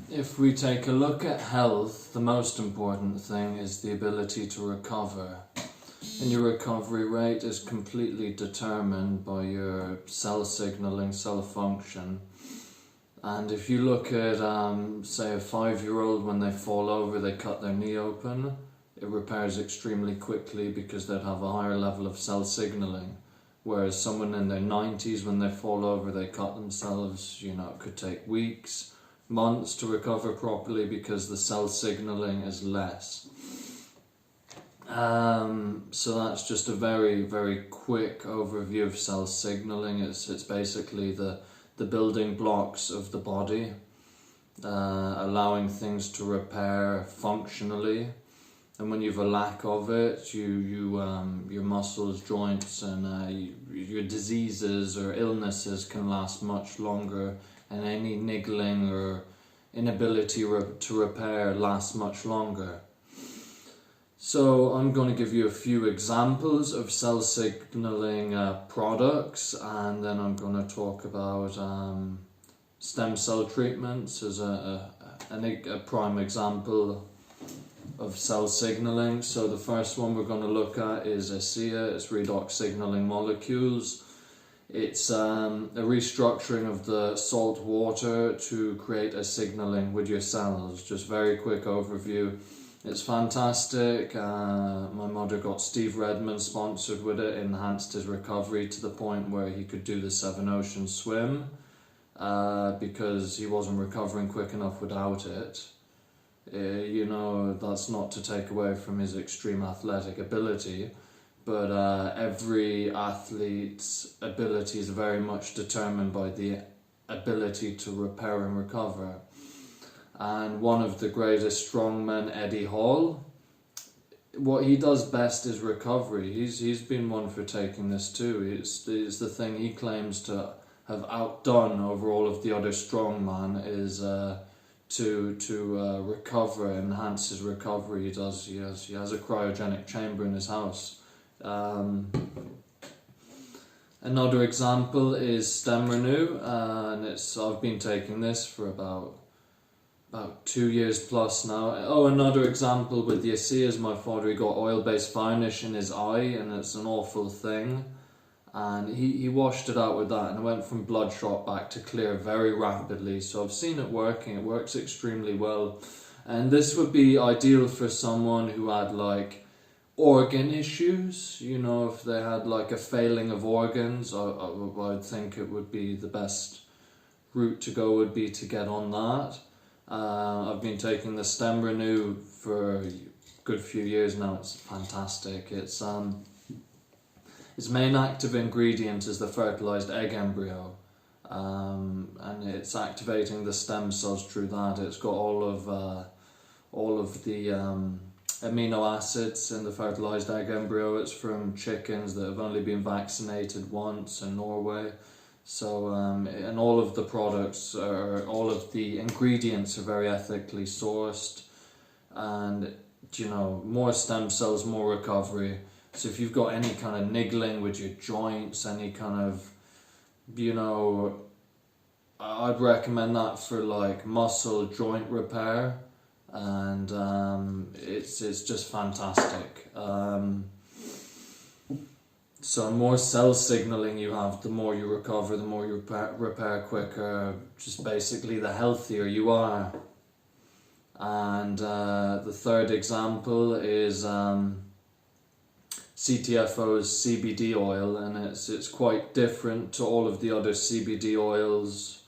If we take a look at health, the most important thing is the ability to recover. And your recovery rate is completely determined by your cell signaling, cell function. And if you look at, say, a 5-year-old, when they fall over, they cut their knee open, it repairs extremely quickly because they'd have a higher level of cell signaling. Whereas someone in their 90s, when they fall over, they cut themselves, it could take weeks, months to recover properly because the cell signaling is less. So that's just a very, very quick overview of cell signaling. It's basically the building blocks of the body, allowing things to repair functionally. And when you've a lack of it, your muscles, joints, and your diseases or illnesses can last much longer, and any niggling or inability to repair lasts much longer. So I'm going to give you a few examples of cell signaling products, and then I'm going to talk about stem cell treatments as a prime example of cell signaling. So the first one we're going to look at is ASEA. It's redox signaling molecules. It's a restructuring of the salt water to create a signaling with your cells. Just very quick overview. It's fantastic. My mother got Steve Redmond sponsored with it, enhanced his recovery to the point where he could do the 7 Ocean swim because he wasn't recovering quick enough without it. That's not to take away from his extreme athletic ability, but every athlete's ability is very much determined by the ability to repair and recover. And one of the greatest strongmen, Eddie Hall, what he does best is recovery. He's been one for taking this too. It's the thing he claims to have outdone over all of the other strongmen is to recover, enhance his recovery. He has a cryogenic chamber in his house. Another example is Stem Renew, and I've been taking this for about 2 years plus now. Oh, another example with the ASEA is my father. He got oil-based varnish in his eye, and it's an awful thing. And he washed it out with that, and it went from bloodshot back to clear very rapidly. So I've seen it working. It works extremely well. And this would be ideal for someone who had organ issues. If they had a failing of organs, I'd think it would be the best route to go would be to get on that. I've been taking the Stem Renew for a good few years now. It's fantastic. Its main active ingredient is the fertilized egg embryo, and it's activating the stem cells through that. It's got all of the amino acids in the fertilized egg embryo. It's from chickens that have only been vaccinated once in Norway. So, and all of the products, all of the ingredients are very ethically sourced, and more stem cells, more recovery. So if you've got any kind of niggling with your joints, any kind of, I'd recommend that for muscle joint repair, and it's just fantastic. So the more cell signaling you have, the more you recover, the more you repair quicker, just basically the healthier you are. And the third example is CTFO's CBD oil, and it's quite different to all of the other CBD oils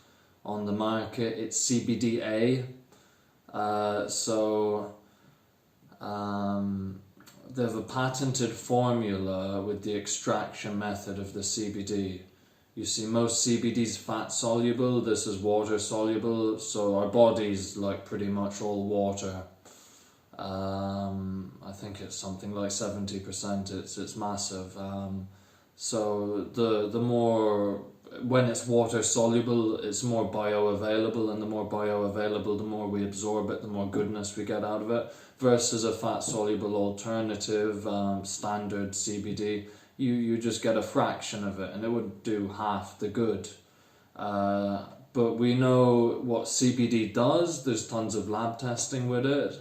on the market. It's CBDA, they have a patented formula with the extraction method of the CBD. You see, most CBD is fat soluble, this is water soluble, so our body's pretty much all water. I think it's something like 70%, it's massive. So the more, when it's water soluble, it's more bioavailable, and the more bioavailable, the more we absorb it, the more goodness we get out of it, versus a fat soluble alternative, standard CBD, you just get a fraction of it, and it would do half the good. but we know what CBD does. There's tons of lab testing with it.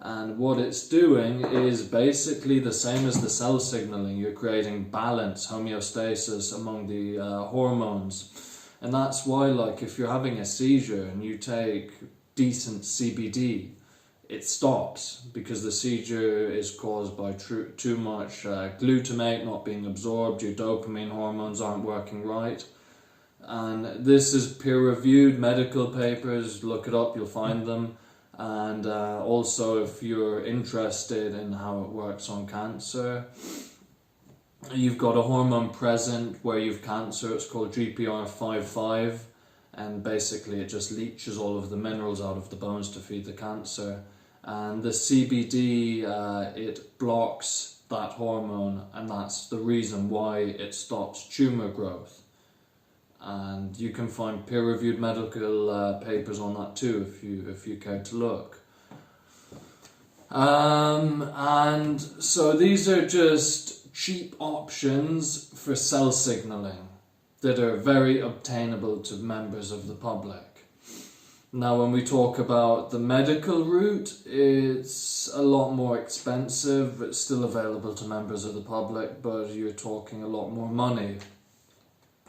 And what it's doing is basically the same as the cell signaling. You're creating balance, homeostasis among the hormones. And that's why, like, if you're having a seizure and you take decent CBD, it stops, because the seizure is caused by too much glutamate not being absorbed, your dopamine hormones aren't working right. And this is peer-reviewed medical papers. Look it up, you'll find them. And also, if you're interested in how it works on cancer, you've got a hormone present where you've cancer. It's called GPR55, and basically it just leaches all of the minerals out of the bones to feed the cancer. And the CBD, it blocks that hormone, and that's the reason why it stops tumor growth. And you can find peer-reviewed medical papers on that too, if you care to look. And so these are just cheap options for cell signaling that are very obtainable to members of the public. Now, when we talk about the medical route, it's a lot more expensive. It's still available to members of the public, but you're talking a lot more money.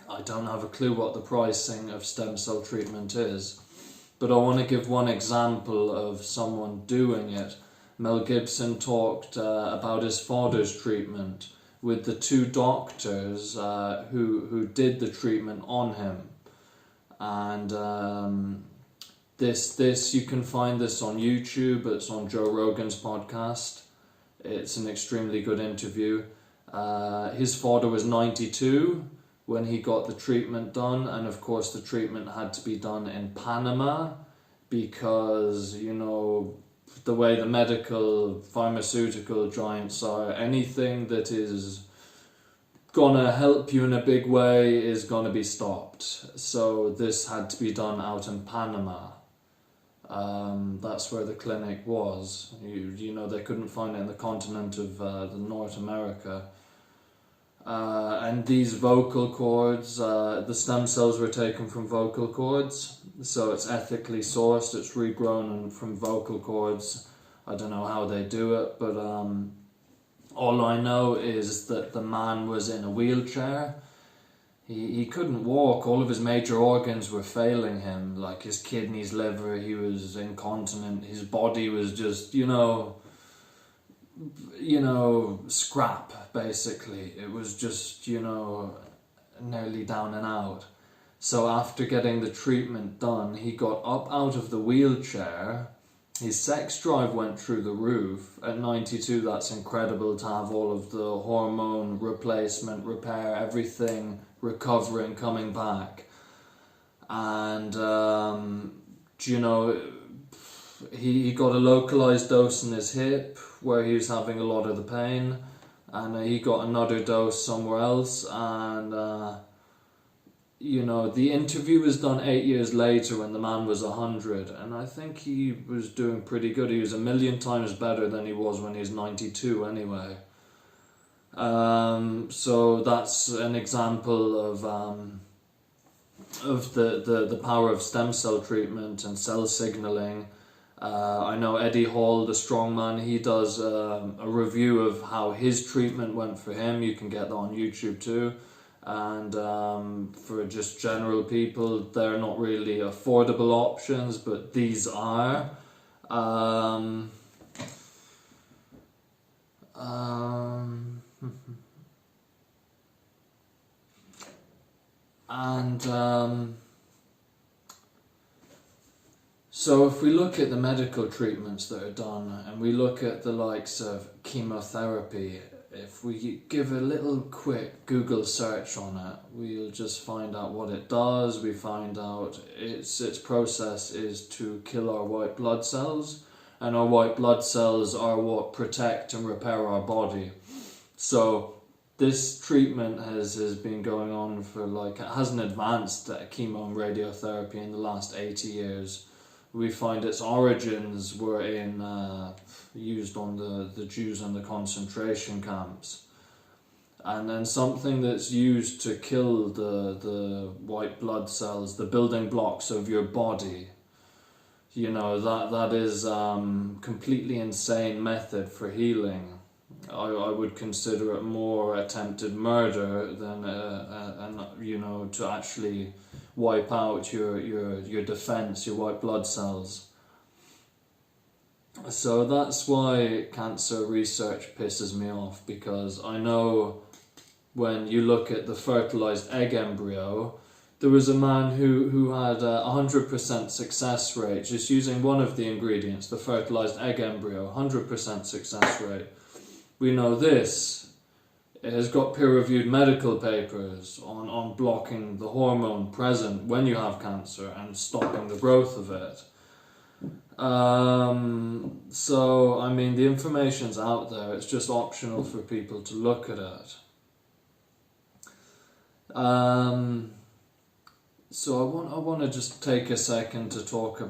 I don't have a clue what the pricing of stem cell treatment is, but I want to give one example of someone doing it. Mel Gibson talked about his father's treatment with the two doctors who did the treatment on him. And this you can find this on YouTube. It's on Joe Rogan's podcast. It's an extremely good interview. His father was 92 when he got the treatment done, and of course the treatment had to be done in Panama because, you know, the way the medical pharmaceutical giants are, anything that is gonna help you in a big way is gonna be stopped. So this had to be done out in Panama. That's where the clinic was. You know, they couldn't find it in the continent of the North America. And these vocal cords, the stem cells were taken from vocal cords, so it's ethically sourced, it's regrown from vocal cords. I don't know how they do it, but all I know is that the man was in a wheelchair. He couldn't walk, all of his major organs were failing him, like his kidneys, liver, he was incontinent, his body was just, you know, scrap, basically. It was just, you know, nearly down and out. So after getting the treatment done, he got up out of the wheelchair. His sex drive went through the roof. At 92, that's incredible to have all of the hormone replacement, repair, everything recovering, coming back. And, you know, he got a localized dose in his hip where he was having a lot of the pain, and he got another dose somewhere else. And you know, the interview was done 8 years later when the man was 100, and I think he was doing pretty good. He was 1,000,000 times better than he was when he was 92 anyway. So that's an example of the power of stem cell treatment and cell signaling. I know Eddie Hall, the strongman, he does a review of how his treatment went for him. You can get that on YouTube too. And for just general people, they're not really affordable options, but these are. So if we look at the medical treatments that are done, and we look at the likes of chemotherapy, if we give a little quick Google search on it, we'll just find out what it does. We find out its process is to kill our white blood cells, and our white blood cells are what protect and repair our body. So this treatment has been going on for, like, it hasn't advanced chemo and radiotherapy in the last 80 years. We find its origins were used on the Jews in the concentration camps. And then something that's used to kill the white blood cells, the building blocks of your body, that is completely insane method for healing. I would consider it more attempted murder than to actually wipe out your defense, your white blood cells. So that's why cancer research pisses me off, because I know when you look at the fertilized egg embryo, there was a man who had a 100% success rate just using one of the ingredients, the fertilized egg embryo, 100% success rate. We know this. It has got peer-reviewed medical papers on blocking the hormone present when you have cancer and stopping the growth of it. So, I mean, the information's out there. It's just optional for people to look at it. So I want to just take a second to talk